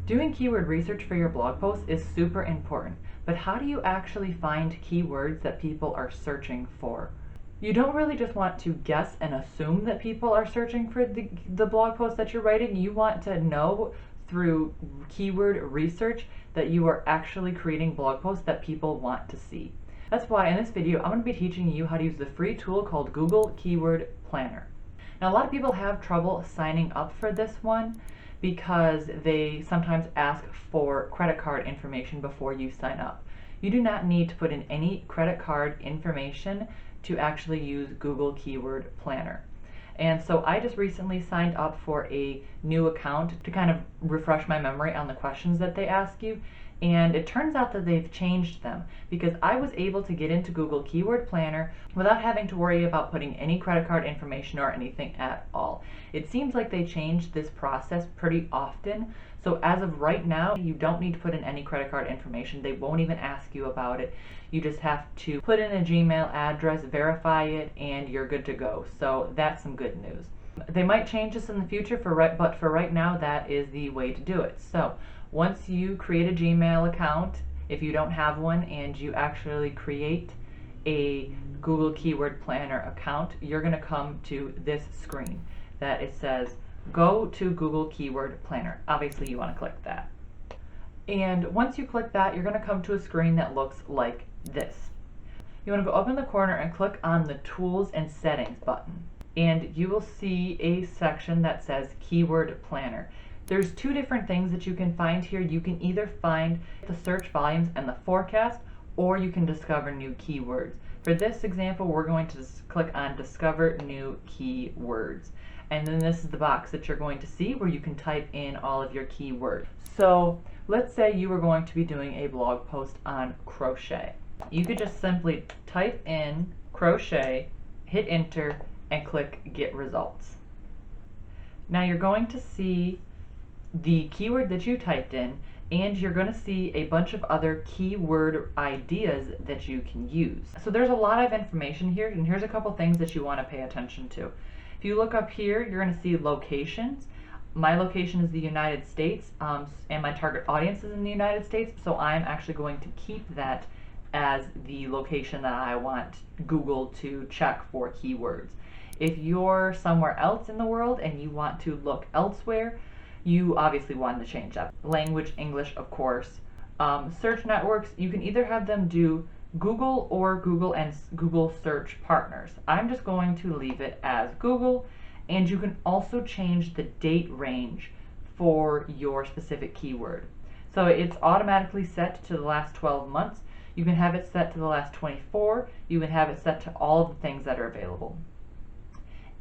Doing keyword research for your blog post is super important, but how do you actually find keywords that people are searching for? You don't really just want to guess and assume that people are searching for the blog post that you're writing. You want to know through keyword research that you are actually creating blog posts that people want to see. That's why in this video I'm going to be teaching you how to use the free tool called Google Keyword Planner. Now a lot of people have trouble signing up for this one because they sometimes ask for credit card information before you sign up. You do not need to put in any credit card information to actually use Google Keyword Planner. And so I just recently signed up for a new account to kind of refresh my memory on the questions that they ask you. And it turns out that they've changed them because I was able to get into Google Keyword Planner without having to worry about putting any credit card information or anything at all. It seems like they changed this process pretty often. So as of right now, you don't need to put in any credit card information. They won't even ask you about it. You just have to put in a Gmail address, verify it, and you're good to go. So that's some good news. They might change this in the future, but for right now, that is the way to do it. So once you create a Gmail account, if you don't have one, and you actually create a Google Keyword Planner account, you're going to come to this screen that it says, go to Google Keyword Planner. Obviously, you want to click that. And once you click that, you're going to come to a screen that looks like this. You want to go up in the corner and click on the Tools and Settings button. And you will see a section that says Keyword Planner. There's two different things that you can find here. You can either find the search volumes and the forecast, or you can discover new keywords. For this example, we're going to click on Discover New Keywords. And then this is the box that you're going to see where you can type in all of your keywords. So let's say you were going to be doing a blog post on crochet. You could just simply type in crochet, hit enter, and click Get Results. Now you're going to see the keyword that you typed in, and you're going to see a bunch of other keyword ideas that you can use. So there's a lot of information here, and here's a couple things that you want to pay attention to. If you look up here, you're going to see locations. My location is the United States, and my target audience is in the United States, so I'm actually going to keep that as the location that I want Google to check for keywords. If you're somewhere else in the world and you want to look elsewhere, you obviously want to change that. Language, English, of course. Search networks, you can either have them do Google or Google and Google search partners. I'm just going to leave it as Google, and you can also change the date range for your specific keyword. So it's automatically set to the last 12 months. You can have it set to the last 24. You can have it set to all of the things that are available.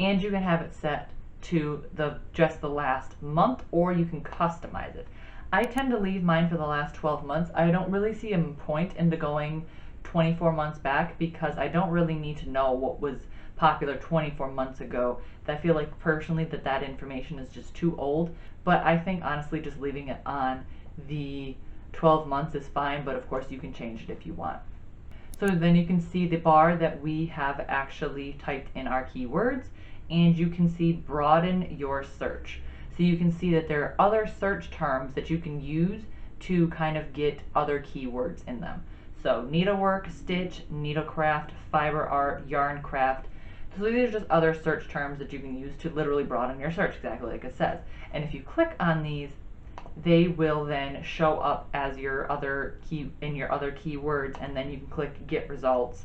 And you can have it set to just the last month, or you can customize it. I tend to leave mine for the last 12 months. I don't really see a point into going 24 months back because I don't really need to know what was popular 24 months ago. I feel like personally that information is just too old, but I think honestly just leaving it on the 12 months is fine, but of course you can change it if you want. So then you can see the bar that we have actually typed in our keywords, and you can see broaden your search. So you can see that there are other search terms that you can use to kind of get other keywords in them. So needlework, stitch, needlecraft, fiber art, yarn craft. So these are just other search terms that you can use to literally broaden your search, exactly like it says. And if you click on these, they will then show up as your other keywords, and then you can click Get Results,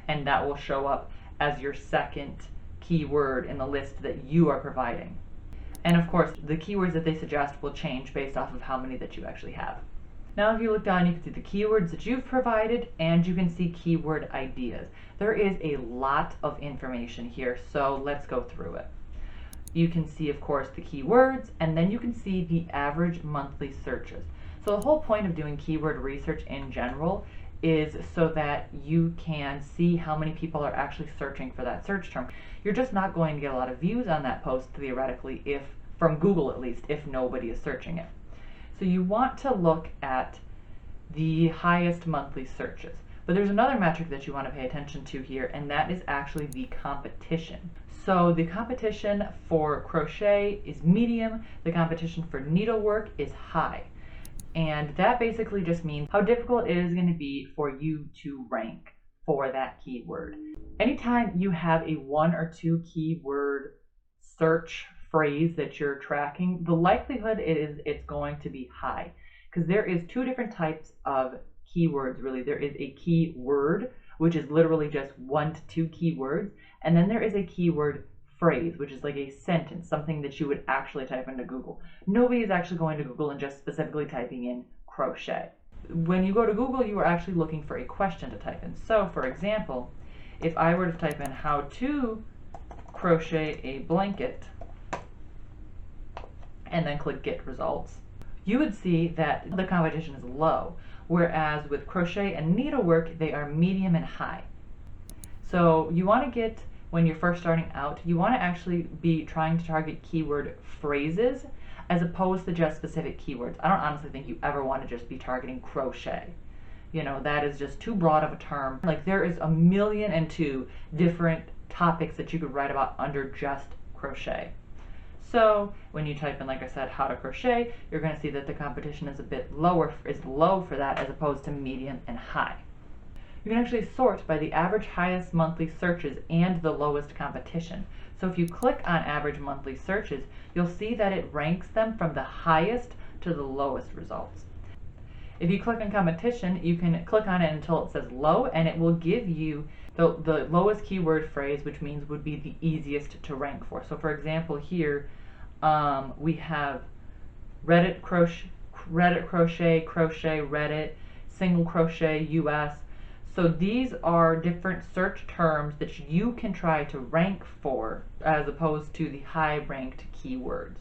and that will show up as your second keyword in the list that you are providing. And of course, the keywords that they suggest will change based off of how many that you actually have. Now if you look down, you can see the keywords that you've provided, and you can see keyword ideas. There is a lot of information here, so let's go through it. You can see, of course, the keywords, and then you can see the average monthly searches. So the whole point of doing keyword research in general is so that you can see how many people are actually searching for that search term. You're just not going to get a lot of views on that post, theoretically, from Google at least, if nobody is searching it. So you want to look at the highest monthly searches. But there's another metric that you want to pay attention to here, and that is actually the competition. So the competition for crochet is medium, the competition for needlework is high. And that basically just means how difficult it is going to be for you to rank for that keyword. Anytime you have a 1 or 2 keyword search phrase that you're tracking, the likelihood is it's going to be high, because there is 2 different types of keywords really. There is a keyword, which is literally just 1 to 2 keywords, and then there is a keyword phrase, which is like a sentence, something that you would actually type into Google. Nobody is actually going to Google and just specifically typing in crochet. When you go to Google, you are actually looking for a question to type in. So for example, if I were to type in how to crochet a blanket and then click get results, you would see that the competition is low, whereas with crochet and needlework, they are medium and high. So you want to get, when you're first starting out, you want to actually be trying to target keyword phrases as opposed to just specific keywords. I don't honestly think you ever want to just be targeting crochet. You know, that is just too broad of a term. Like, there is 1,000,002 different topics that you could write about under just crochet. So when you type in, like I said, how to crochet, you're going to see that the competition is a bit low for that, as opposed to medium and high. You can actually sort by the average highest monthly searches and the lowest competition. So if you click on average monthly searches, you'll see that it ranks them from the highest to the lowest results. If you click on competition, you can click on it until it says low, and it will give you the lowest keyword phrase, which means would be the easiest to rank for. So for example, here we have Reddit crochet, Reddit, single crochet US. So these are different search terms that you can try to rank for, as opposed to the high ranked keywords.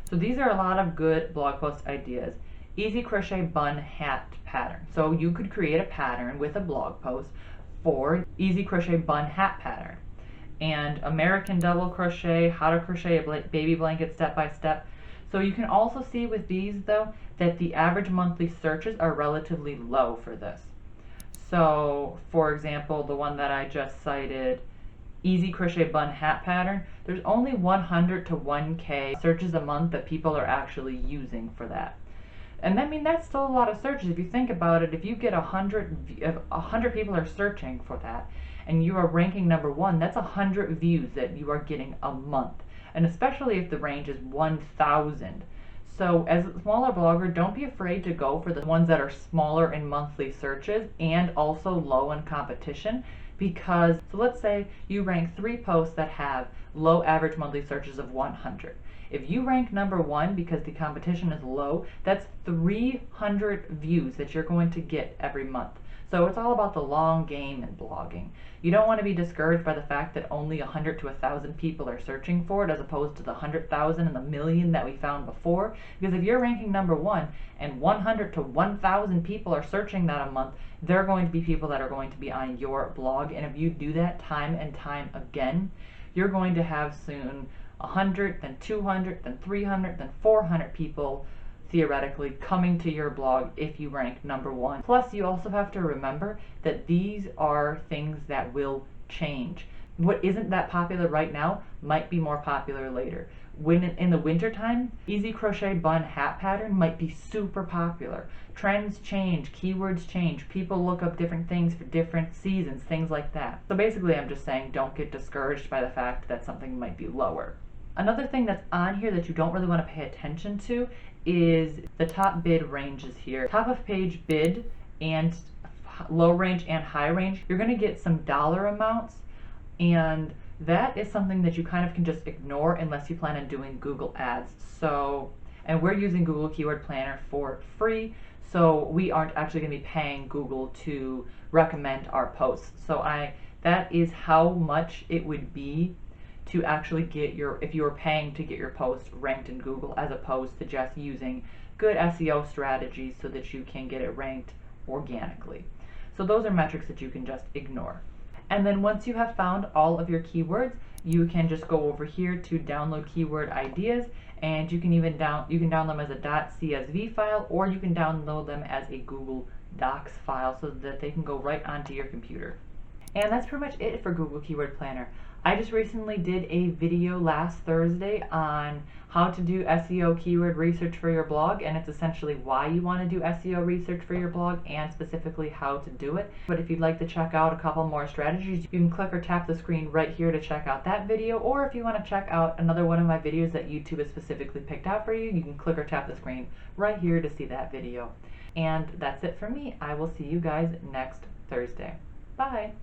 So these are a lot of good blog post ideas. Easy crochet bun hat pattern. So you could create a pattern with a blog post for easy crochet bun hat pattern. And American double crochet, how to crochet a baby blanket step by step. So you can also see with these though that the average monthly searches are relatively low for this. So for example, the one that I just cited, easy crochet bun hat pattern, there's only 100 to 1K searches a month that people are actually using for that. And I mean, that's still a lot of searches. If you think about it, if you get 100 people are searching for that, and you are ranking number 1, that's 100 views that you are getting a month. And especially if the range is 1,000. So as a smaller blogger, don't be afraid to go for the ones that are smaller in monthly searches and also low in competition. Because, so let's say you rank 3 posts that have low average monthly searches of 100. If you rank number 1 because the competition is low, that's 300 views that you're going to get every month. So it's all about the long game in blogging. You don't want to be discouraged by the fact that only 100 to 1,000 people are searching for it, as opposed to the 100,000 and the million that we found before. Because if you're ranking number 1 and 100 to 1,000 people are searching that a month, they're going to be people that are going to be on your blog. And if you do that time and time again, you're going to have soon 100, then 200, then 300, then 400 people theoretically coming to your blog if you rank number 1. Plus, you also have to remember that these are things that will change. What isn't that popular right now might be more popular later. When in the winter time, easy crochet bun hat pattern might be super popular. Trends change, keywords change, people look up different things for different seasons, things like that. So basically, I'm just saying, don't get discouraged by the fact that something might be lower. Another thing that's on here that you don't really want to pay attention to is the top bid ranges here. Top of page bid and low range and high range, you're going to get some dollar amounts, and that is something that you kind of can just ignore unless you plan on doing Google ads. So, and we're using Google Keyword Planner for free, so we aren't actually going to be paying Google to recommend our posts. So that is how much it would be to actually get if you were paying to get your post ranked in Google, as opposed to just using good SEO strategies so that you can get it ranked organically. So those are metrics that you can just ignore. And then once you have found all of your keywords, you can just go over here to download keyword ideas, and you can even download them as a .csv file, or you can download them as a Google Docs file so that they can go right onto your computer. And that's pretty much it for Google Keyword Planner. I just recently did a video last Thursday on how to do SEO keyword research for your blog, and it's essentially why you want to do SEO research for your blog and specifically how to do it. But if you'd like to check out a couple more strategies, you can click or tap the screen right here to check out that video, or if you want to check out another one of my videos that YouTube has specifically picked out for you, you can click or tap the screen right here to see that video. And that's it for me. I will see you guys next Thursday. Bye!